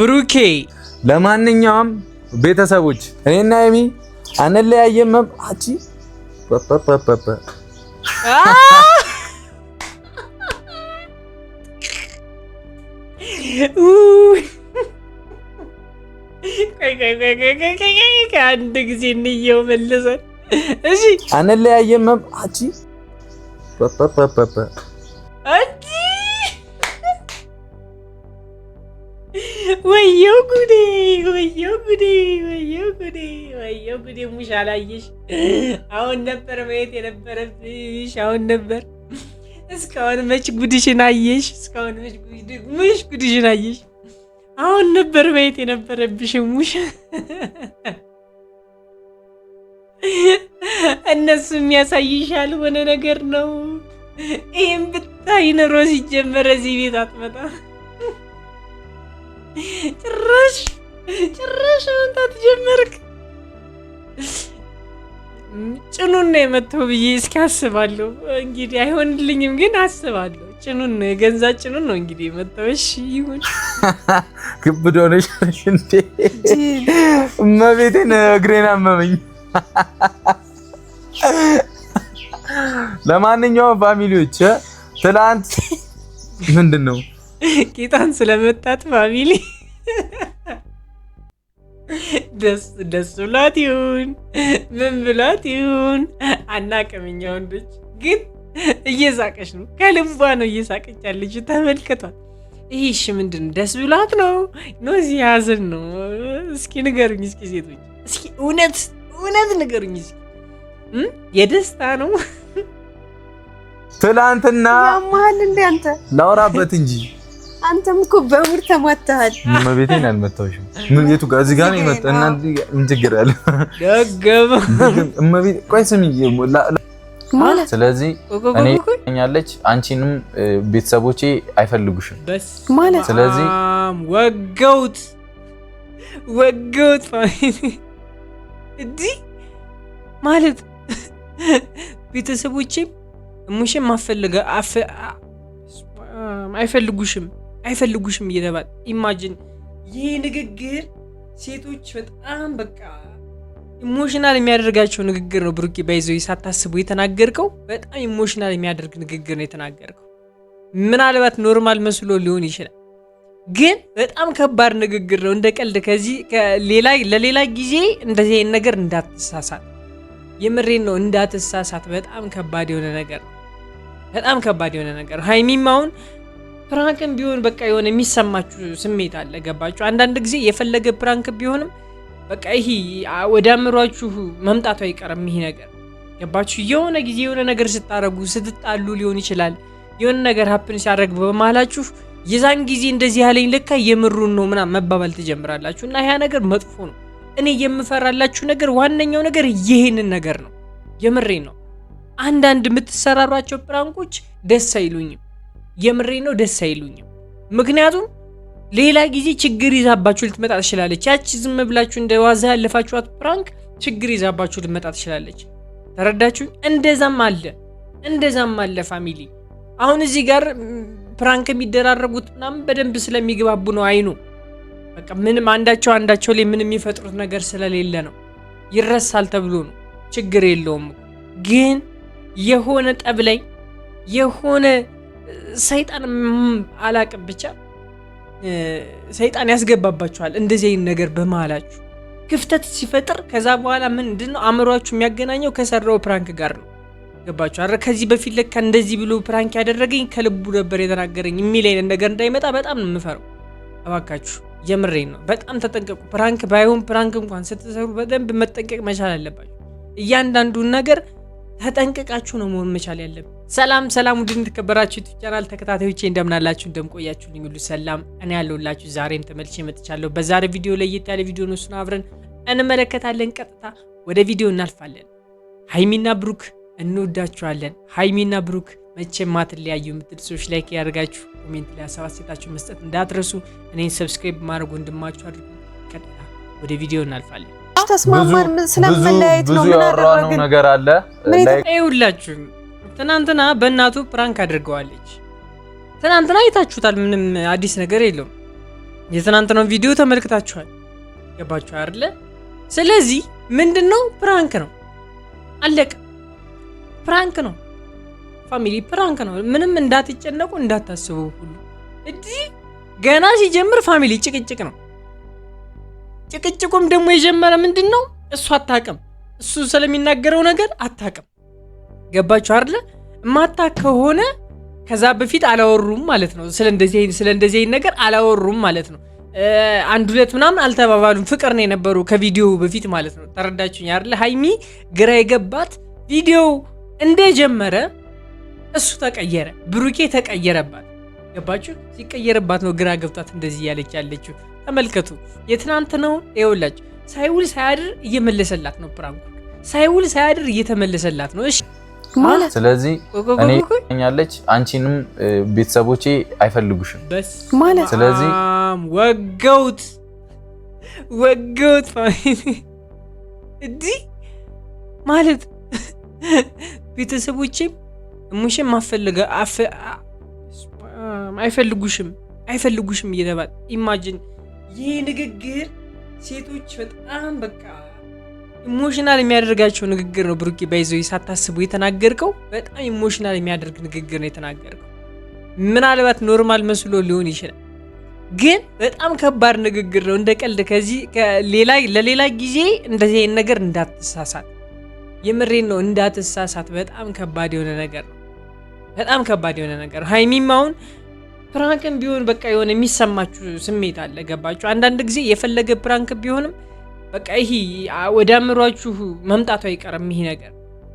ብሩኬ ለማንኛውም ቤተሰቦች እኔና ሀይሚ አንለያየም። አቺ ፓፓፓፓ አንድ ጊዜ እንየው መልሰን እሺ አንለያየም። አቺ ፓፓፓፓ አቺ ወዮ ጉዴ ወዮ ጉዴ ወዮ ጉዴ ወዮ ጉዴ ሙሽ አላየሽ? አሁን ነበር ማየት የነበረብሽ። አሁን ነበር። እስካሁን መች ጉድሽን አየሽ? እስካሁን መች ጉድሽን አየሽ? አሁን ነበር ማየት የነበረብሽ ሙሽ። እነሱ የሚያሳይሻል ሆነ ነገር ነው። ይሄን ብታይ ኖሮ ሲጀመር እዚህ ቤት አትመጣ። ጭራሽ መምጣት ጀመርክ። ጭኑን ነው የመተው ብዬ እስኪ አስባለሁ። እንግዲህ አይሆንልኝም ግን አስባለሁ። ጭኑን ነው የገንዛ ጭኑን ነው እንግዲህ የመተው። እሺ ይሁን። ክብዶ ነሽ እንዴ? እመቤቴን እግሬን አመመኝ። ለማንኛውም ፋሚሊዎች ትላንት ምንድን ነው ጌታን ስለመጣት ፋሚሊ ደስ ብላት ይሁን ምን ብላት ይሁን አናውቅም። እኛ ወንዶች ግን እየሳቀች ነው፣ ከልቧ ነው እየሳቀች ያለች። ተመልከቷት። ይሄሽ ምንድን ነው? ደስ ብላት ነው እዚህ ሀዘን ነው? እስኪ ንገሩኝ፣ እስኪ ሴቶች፣ እስኪ እውነት ንገሩኝ እስኪ። የደስታ ነው? ትላንትና ያማል እንዴ አንተ? ላውራበት እንጂ አንተም እኮ በሙር ተማተሃል። እመቤቴን አልመታሁሽም። ምን የቱ ጋር እዚህ ጋር ነው የመጣ? እናንተ ምን ችግር አለ? ደገመ እመቤቴ ቆይ ስሚ ማለት ስለዚህ እኔ ያኛለች አንቺንም ቤተሰቦቼ አይፈልጉሽም ማለት ስለዚህ ወገውት እዲ ማለት ቤተሰቦቼ ሙሽም ማፈልጋ አይፈልጉሽም እየተባለ ኢማጂን። ይሄ ንግግር ሴቶች በጣም በቃ ኢሞሽናል የሚያደርጋቸው ንግግር ነው። ብሩኬ ባይዘው ሳታስቡ የተናገርከው በጣም ኢሞሽናል የሚያደርግ ንግግር ነው የተናገርከው። ምናልባት ኖርማል መስሎ ሊሆን ይችላል፣ ግን በጣም ከባድ ንግግር ነው። እንደ ቀልድ ከዚህ ለሌላ ጊዜ እንደዚህ አይነት ነገር እንዳትሳሳት፣ የምሬን ነው እንዳትሳሳት። በጣም ከባድ የሆነ ነገር ነው። በጣም ከባድ የሆነ ነገር ነው። ሀይሚም አሁን ፕራንክም ቢሆን በቃ የሆነ የሚሰማችሁ ስሜት አለ። ገባችሁ? አንዳንድ ጊዜ የፈለገ ፕራንክ ቢሆንም በቃ ይሄ ወደ አእምሯችሁ መምጣቱ አይቀርም ይሄ ነገር። ገባችሁ? የሆነ ጊዜ የሆነ ነገር ስታረጉ ስትጣሉ ሊሆን ይችላል። የሆነ ነገር ሀፕን ሲያደርግ በመሃላችሁ የዛን ጊዜ እንደዚህ ያለኝ ለካ የምሩን ነው ምናምን መባባል ትጀምራላችሁ። እና ያ ነገር መጥፎ ነው። እኔ የምፈራላችሁ ነገር ዋነኛው ነገር ይሄንን ነገር ነው። የምሬን ነው። አንዳንድ የምትሰራሯቸው ፕራንኮች ደስ አይሉኝም። የምሬን ነው፣ ደስ አይሉኝም። ምክንያቱም ሌላ ጊዜ ችግር ይዛባችሁ ልትመጣ ትችላለች። ያቺ ዝም ብላችሁ እንደ ዋዛ ያለፋችኋት ፕራንክ ችግር ይዛባችሁ ልትመጣ ትችላለች። ተረዳችሁ? እንደዛም አለ ፋሚሊ። አሁን እዚህ ጋር ፕራንክ የሚደራረጉት ምናምን በደንብ ስለሚግባቡ ነው። አይኑ በቃ ምንም አንዳቸው ላይ ምንም የሚፈጥሩት ነገር ስለሌለ ነው። ይረሳል ተብሎ ነው። ችግር የለውም። ግን የሆነ ጠብ ላይ የሆነ ሰይጣን አላቅም ብቻ ሰይጣን ያስገባባችኋል። እንደዚህ አይነት ነገር በመሃላችሁ ክፍተት ሲፈጥር ከዛ በኋላ ምንድነው አእምሯችሁ የሚያገናኘው ከሰራው ፕራንክ ጋር ነው። ገባችሁ? አረ ከዚህ በፊት ለካ እንደዚህ ብሎ ፕራንክ ያደረገኝ ከልቡ ነበር የተናገረኝ የሚል አይነት ነገር እንዳይመጣ በጣም ነው የምፈራው። እባካችሁ የምሬን ነው። በጣም ተጠንቀቁ። ፕራንክ ባይሆን ፕራንክ እንኳን ስትሰሩ በደንብ መጠንቀቅ መቻል አለባችሁ። እያንዳንዱን ነገር ተጠንቀቃችሁ ነው መሆን መቻል ያለብን። ሰላም ውድ የተከበራችሁ ዩቲዩብ ቻናል ተከታታዮቼ እንደምናላችሁ እንደምቆያችሁልኝ ሁሉ ሰላም እኔ ያለሁላችሁ ዛሬም ተመልሼ መጥቻለሁ። በዛሬ ቪዲዮ ላይ የታለ ቪዲዮ ነው፣ እሱን አብረን እንመለከታለን። ቀጥታ ወደ ቪዲዮ እናልፋለን። ሀይሚና ብሩክ እንወዳችኋለን። ሀይሚና ብሩክ መቼም አትለያዩ የምትሉ ሰዎች ላይክ ያደርጋችሁ ኮሜንት ላይ ሀሳብ አስተያየታችሁ መስጠት እንዳትረሱ። እኔን ሰብስክራይብ ማድረግ ወንድማችሁ አድርጉ። ቀጥታ ወደ ቪዲዮ እናልፋለን። ተስማማን ስለምንለያየት ነው። ምን አደረግን? ነገር አለ ሁላችሁ ትናንትና በእናቱ ፕራንክ አድርገዋለች። ትናንትና አይታችሁታል። ምንም አዲስ ነገር የለውም። የትናንትናው ቪዲዮ ተመልክታችኋል። ገባችሁ አይደለ? ስለዚህ ምንድነው ፕራንክ ነው፣ አለቀ። ፕራንክ ነው ፋሚሊ፣ ፕራንክ ነው። ምንም እንዳትጨነቁ እንዳታስቡ ሁሉ እዚህ ገና ሲጀምር ፋሚሊ ጭቅጭቅ ነው። ጭቅጭቁም ደግሞ የጀመረ ምንድነው እሱ አታውቅም፣ እሱ ስለሚናገረው ነገር አታውቅም። ገባችሁ አይደለ? ማታውቅ ከሆነ ከዛ በፊት አላወሩም ማለት ነው። ስለ እንደዚህ ነገር አላወሩም ማለት ነው። አንድ ሁለት ምናምን አልተባባሉም። ፍቅር ነው የነበሩ ከቪዲዮ በፊት ማለት ነው። ተረዳችሁኝ አይደለ? ሃይሚ ግራ የገባት ቪዲዮ እንደጀመረ እሱ ተቀየረ፣ ብሩኬ ተቀየረባት። ገባችሁ? ሲቀየረባት ነው ግራ ገብቷት እንደዚህ ያለች ያለችው። ተመልከቱ። የትናንትናው ይኸውላችሁ ሳይውል ሳያድር እየመለሰላት ነው ፕራንኩ። ሳይውል ሳያድር እየተመለሰላት ነው። እሺ ማለት ስለዚህ እኔ ያለች አንቺንም ቤተሰቦቼ አይፈልጉሽም ማለት ስለዚህ ወገውት ፋሚሊ እዲ ማለት ቤተሰቦቼም ሙሽም ማፈልገ አይፈልጉሽም እየተባለ ኢማጂን። ይህ ንግግር ሴቶች በጣም በቃ ኢሞሽናል የሚያደርጋቸው ንግግር ነው። ብሩኬ ባይዘው ሳታስቡ የተናገርከው በጣም ኢሞሽናል የሚያደርግ ንግግር ነው የተናገርከው። ምናልባት ኖርማል መስሎ ሊሆን ይችላል፣ ግን በጣም ከባድ ንግግር ነው። እንደ ቀልድ ከዚህ ለሌላ ጊዜ እንደዚህ አይነት ነገር እንዳትሳሳት፣ የምሬን ነው እንዳትሳሳት። በጣም ከባድ የሆነ ነገር ነው። በጣም ከባድ የሆነ ነገር። ሃይሚም አሁን ፕራንክም ቢሆን በቃ የሆነ የሚሰማችሁ ስሜት አለ። ገባችሁ? አንዳንድ ጊዜ የፈለገ ፕራንክ ቢሆንም በቃ ይሄ ወደ አእምሯችሁ መምጣቱ አይቀርም ይሄ ነገር።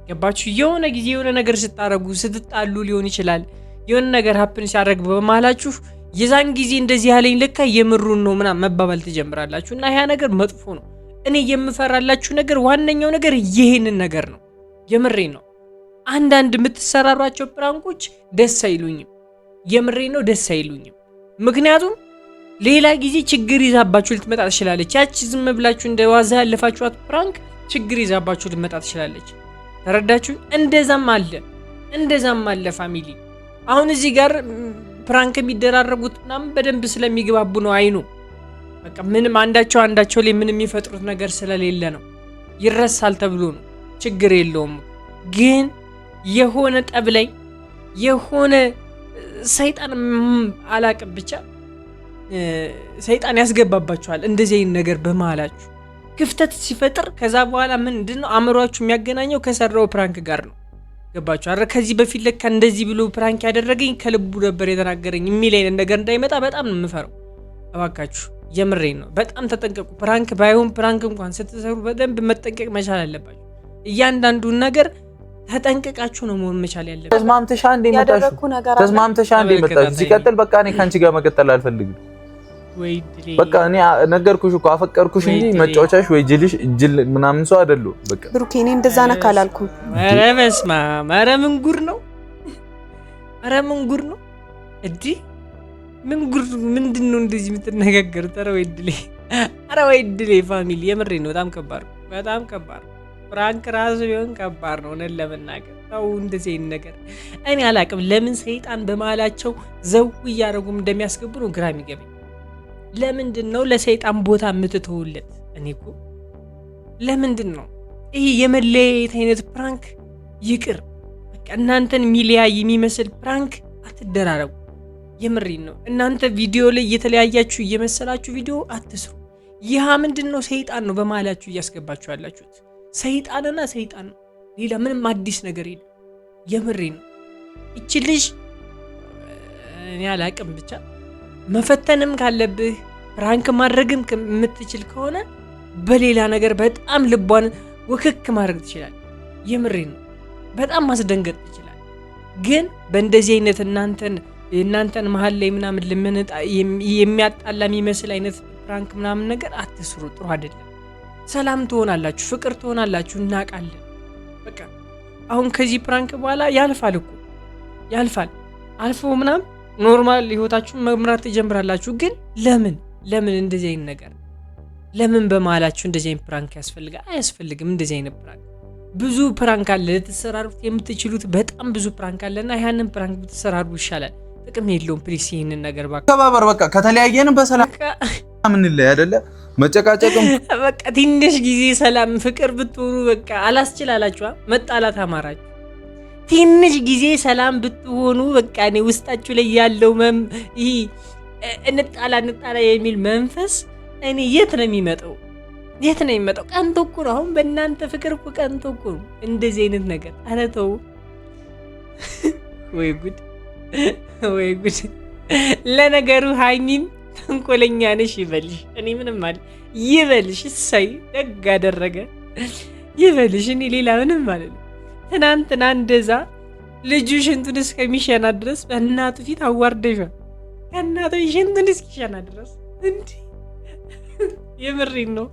ገባችሁ? የሆነ ጊዜ የሆነ ነገር ስታረጉ ስትጣሉ ሊሆን ይችላል። የሆነ ነገር ሀፕን ሲያደርግ በመሃላችሁ የዛን ጊዜ እንደዚህ ያለኝ ለካ የምሩን ነው ምናምን መባባል ትጀምራላችሁ። እና ያ ነገር መጥፎ ነው። እኔ የምፈራላችሁ ነገር ዋነኛው ነገር ይሄንን ነገር ነው። የምሬን ነው። አንዳንድ የምትሰራሯቸው ፕራንኮች ደስ አይሉኝም። የምሬን ነው፣ ደስ አይሉኝም። ምክንያቱም ሌላ ጊዜ ችግር ይዛባችሁ ልትመጣ ትችላለች። ያቺ ዝም ብላችሁ እንደ ዋዛ ያለፋችኋት ፕራንክ ችግር ይዛባችሁ ልትመጣ ትችላለች። ተረዳችሁ? እንደዛም አለ ፋሚሊ። አሁን እዚህ ጋር ፕራንክ የሚደራረጉት ምናምን በደንብ ስለሚግባቡ ነው። አይኑ በቃ ምንም አንዳቸው ላይ ምንም የሚፈጥሩት ነገር ስለሌለ ነው። ይረሳል ተብሎ ነው። ችግር የለውም። ግን የሆነ ጠብ ላይ የሆነ ሰይጣን አላቅም ብቻ ሰይጣን ያስገባባችኋል። እንደዚህ አይነት ነገር በመሃላችሁ ክፍተት ሲፈጥር ከዛ በኋላ ምንድነው አእምሯችሁ የሚያገናኘው ከሰራው ፕራንክ ጋር ነው። ገባችሁ? አረ ከዚህ በፊት ለካ እንደዚህ ብሎ ፕራንክ ያደረገኝ ከልቡ ነበር የተናገረኝ የሚል አይነት ነገር እንዳይመጣ በጣም ነው የምፈራው። እባካችሁ የምሬን ነው። በጣም ተጠንቀቁ። ፕራንክ ባይሆን ፕራንክ እንኳን ስትሰሩ በደንብ መጠንቀቅ መቻል አለባችሁ። እያንዳንዱን ነገር ተጠንቀቃችሁ ነው መሆን መቻል ያለበት። ተስማምተሻ እንደ መጣሽ ሲቀጥል በቃ እኔ ካንቺ ጋር መቀጠል አልፈልግም። በቃ እኔ ነገርኩሽ እኮ አፈቀርኩሽ እንጂ መጫወቻሽ ወይ ጅል ምናምን ሰው አይደለም። በቃ ብሩኬ እኔ እንደዛ ነህ ካላልኩ ኧረ በስመ አብ! ኧረ ምን ጉር ነው! እዲ ምን ጉር ምንድነው እንደዚህ የምትነጋገሩት? ኧረ ወይ ድሌ ፋሚሊ የምሬን ነው። በጣም ከባድ ፕራንክ ራሱ ቢሆን ከባድ ነው። እኔን ለመናገር ታው እንደዚህ አይነት ነገር እኔ አላቅም። ለምን ሰይጣን በመሃላቸው ዘው እያደረጉም እንደሚያስገቡ ነው ግራ የሚገባኝ። ለምንድን ነው ለሰይጣን ቦታ የምትተውለት? እኔ እኮ ለምንድን ነው ይሄ የመለያየት አይነት ፕራንክ ይቅር። በቃ እናንተን ሚሊያይ የሚመስል ፕራንክ አትደራረጉ። የምሬን ነው። እናንተ ቪዲዮ ላይ እየተለያያችሁ እየመሰላችሁ ቪዲዮ አትስሩ። ይህ ምንድን ነው? ሰይጣን ነው በመሃላችሁ እያስገባችሁ ያላችሁት። ሰይጣንና ሰይጣን ነው። ሌላ ምንም አዲስ ነገር የለም። የምሬን ነው። እቺ ልጅ እኔ አላቅም ብቻ መፈተንም ካለብህ ፕራንክ ማድረግም የምትችል ከሆነ በሌላ ነገር በጣም ልቧን ወክክ ማድረግ ትችላል። የምሬን ነው። በጣም ማስደንገጥ ትችላል። ግን በእንደዚህ አይነት እናንተን መሀል ላይ ምናምን ልመነጣ የሚያጣላ የሚመስል አይነት ፕራንክ ምናምን ነገር አትስሩ። ጥሩ አይደለም። ሰላም ትሆናላችሁ፣ ፍቅር ትሆናላችሁ። እናውቃለን። በቃ አሁን ከዚህ ፕራንክ በኋላ ያልፋል እኮ ያልፋል። አልፎ ምናምን ኖርማል ህይወታችሁን መምራት ትጀምራላችሁ። ግን ለምን እንደዚህ አይነት ነገር ለምን በመሃላችሁ እንደዚህ አይነት ፕራንክ ያስፈልጋል? አያስፈልግም። እንደዚህ አይነት ፕራንክ ብዙ ፕራንክ አለ ልትሰራሩት የምትችሉት በጣም ብዙ ፕራንክ አለና ያንን ፕራንክ ብትሰራሩ ይሻላል። ጥቅም የለውም። ፕሊስ ይሄንን ነገር ባክ ተባበር። በቃ ከተለያየን በሰላም ምን ላይ አይደለ መጨቃጨቅም በቃ ትንሽ ጊዜ ሰላም ፍቅር ብትሆኑ በቃ አላስችላላችሁ መጣላት አማራችሁ። ትንሽ ጊዜ ሰላም ብትሆኑ በቃ እኔ ውስጣችሁ ላይ ያለው ይሄ እንጣላ የሚል መንፈስ እኔ የት ነው የሚመጣው? ቀንቶ እኮ ነው። አሁን በእናንተ ፍቅር እኮ ቀንቶ እኮ ነው እንደዚህ አይነት ነገር። ኧረ ተው። ወይ ጉድ። ለነገሩ ሀይሚም ተንኮለኛ ነሽ ይበልሽ። እኔ ምንም አለ ይበልሽ። እሰይ ደግ አደረገ ይበልሽ። እኔ ሌላ ምንም ማለት ነው። ትናንትና እንደዛ ልጁ ሽንቱን እስከሚሸና ድረስ በእናቱ ፊት አዋርደሻል። ከእናቱ ሽንቱን እስኪሸና ድረስ እንዲህ የምሬን ነው።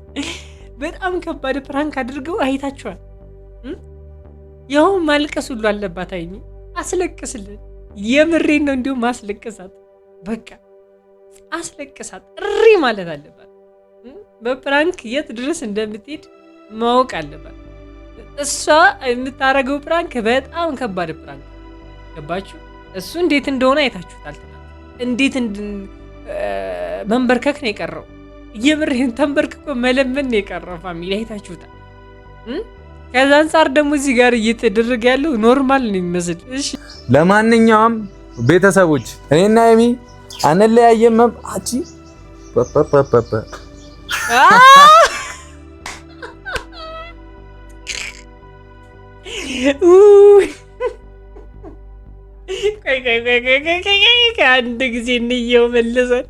በጣም ከባድ ፕራንክ አድርገው አይታችኋል። ያው ማልቀስ ሁሉ አለባት ሀይሚ። አስለቅስልን። የምሬን ነው። እንዲሁም አስለቅሳት። በቃ አስለቅሳት። እሪ ማለት አለባት። በፕራንክ የት ድረስ እንደምትሄድ ማወቅ አለባት። እሷ የምታረገው ፕራንክ በጣም ከባድ ፕራንክ ገባችሁ? እሱ እንዴት እንደሆነ አይታችሁታል። እንዴት መንበርከክ ነው የቀረው። የምሬን ተንበርክኮ መለመን ነው የቀረው። ፋሚሊ አይታችሁታል። ከዛ አንፃር ደግሞ እዚህ ጋር እየተደረገ ያለው ኖርማል ነው የሚመስል። እሺ ለማንኛውም ቤተሰቦች እኔና ሀይሚ አንለያየም። አቺ ፓፓፓፓ ከአንድ ጊዜ እንየው መልሰን።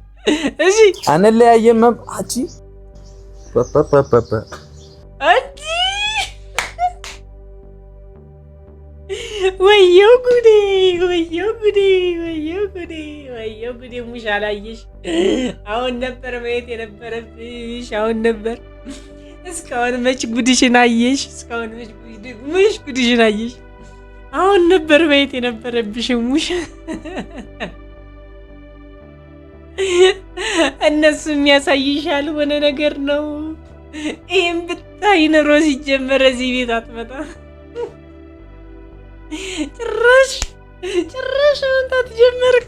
እሺ አንለያየም። አቺ ፓፓፓፓ ወየው ጉዴ ሙሽ አላየሽ? አሁን ነበር ማየት የነበረብሽ። አሁን ነበር። እስካሁን መች ጉድሽን አየሽ? ሙሽ ጉድሽን አየሽ? አሁን ነበር ማየት የነበረብሽ ሙሽ። እነሱ የሚያሳይሽ ያልሆነ ነገር ነው። ይህም ብታይ ኖሮ ሲጀመረ እዚህ ቤት አትመጣ። ጭራሽ መምጣት ጀመርክ።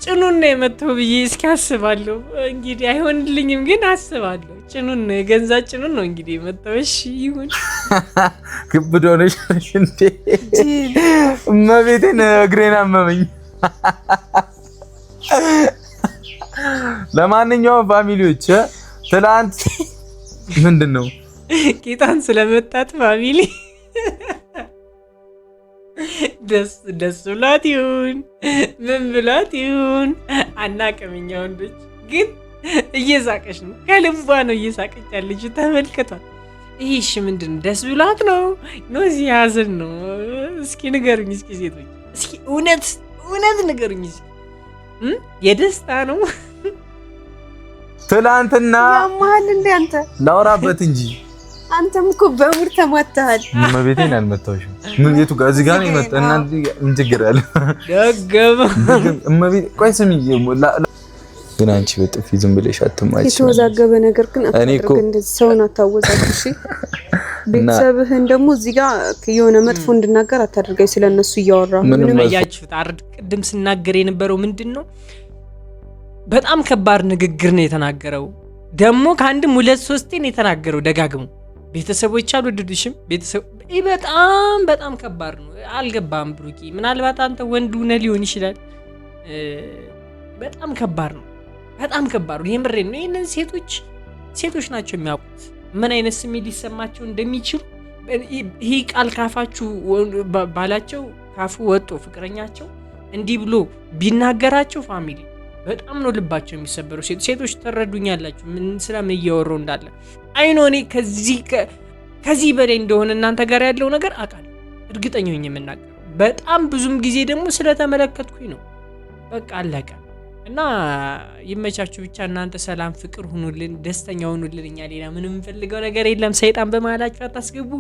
ጭኑን ነው የመተው ብዬ እስኪ አስባለሁ። እንግዲህ አይሆንልኝም፣ ግን አስባለሁ። ጭኑን ነው የገንዛ ጭኑን ነው እንግዲህ የመተው። እሺ ይሁን። ክብዶ ነሽ እንዴ? እመቤቴን እግሬን አመመኝ። ለማንኛውም ፋሚሊዎች ትላንት ምንድን ነው ጌታን ስለመጣት ፋሚሊ ደስ ብሏት ይሁን ምን ብሏት ይሁን አናውቅም። እኛ ወንዶች ግን እየሳቀች ነው፣ ከልቧ ነው እየሳቀች ያለችው። ተመልከቷት። ይህሽ ምንድን ነው? ደስ ብሏት ነው እዚህ ሀዘን ነው? እስኪ ንገሩኝ፣ እስኪ ሴቶች፣ እስኪ እውነት ንገሩኝ። እስኪ የደስታ ነው? ትላንትና ያማል እንዴ አንተ? ላውራበት እንጂ አንተም እኮ በሙር ተማታሃል። እመቤቴን አልመታሁሽም። ምን የቱ ጋር እዚህ ጋር ነው የመጣ? እናንተ ምን ችግር አለ? ደገመ እመቤቴ። ቆይ ስሚኝ፣ ግን አንቺ በጥፊ ዝም ብለሽ አትማጭ። የተወዛገበ ነገር ግን አታደርግ፣ እንደዚህ ሰውን አታወዛግሽ። ቤተሰብህን ደግሞ እዚህ ጋር የሆነ መጥፎ እንድናገር አታደርገኝ። ስለነሱ እያወራሁ ምንም ያያችሁት አርድ ቅድም ስናገር የነበረው ምንድነው? በጣም ከባድ ንግግር ነው የተናገረው። ደግሞ ከአንድም 2-3 ነው የተናገረው ደጋግሞ። ቤተሰቦች አልወደዱሽም። ቤተሰብ በጣም ከባድ ነው። አልገባም ብሩኪ። ምናልባት አንተ ወንድ ሆነህ ሊሆን ይችላል። በጣም ከባድ ነው። የምሬን ነው። ይሄንን ሴቶች ናቸው የሚያውቁት ምን አይነት ስሜት ሊሰማቸው እንደሚችሉ። ይሄ ቃል ካፋችሁ ባላቸው ካፉ ወጦ ፍቅረኛቸው እንዲህ ብሎ ቢናገራቸው ፋሚሊ በጣም ነው ልባቸው የሚሰበረው። ሴቶች ተረዱኛላችሁ ምን ስለምን እያወራሁ እንዳለ። አይኖ እኔ ከዚህ በላይ እንደሆነ እናንተ ጋር ያለው ነገር አውቃለሁ፣ እርግጠኛ ነኝ የምናገረው። በጣም ብዙም ጊዜ ደግሞ ስለተመለከትኩኝ ነው። በቃ አለቀ። እና ይመቻችሁ ብቻ። እናንተ ሰላም ፍቅር ሁኑልን፣ ደስተኛ ሁኑልን። እኛ ሌላ ምንም የምንፈልገው ነገር የለም። ሰይጣን በመሀላችሁ አታስገቡ።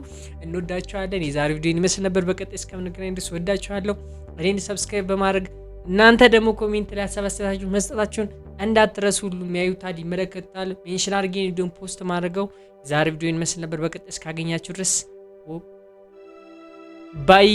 እንወዳችኋለን። የዛሬው ቪዲዮ ይመስል ነበር። በቀጣይ እስከምንገናኝ ድረስ ወዳችኋለሁ። እኔን ሰብስክራይብ በማድረግ እናንተ ደግሞ ኮሜንት ላይ አሰባሰባችሁ መስጠታችሁን እንዳትረሱ። ሁሉም ያዩታል፣ ይመለከታል። ሜንሽን አድርጌ ቪዲዮን ፖስት ማድረገው። ዛሬ ቪዲዮ ይመስል ነበር። በቀጣይ እስካገኛችሁ ድረስ ባይ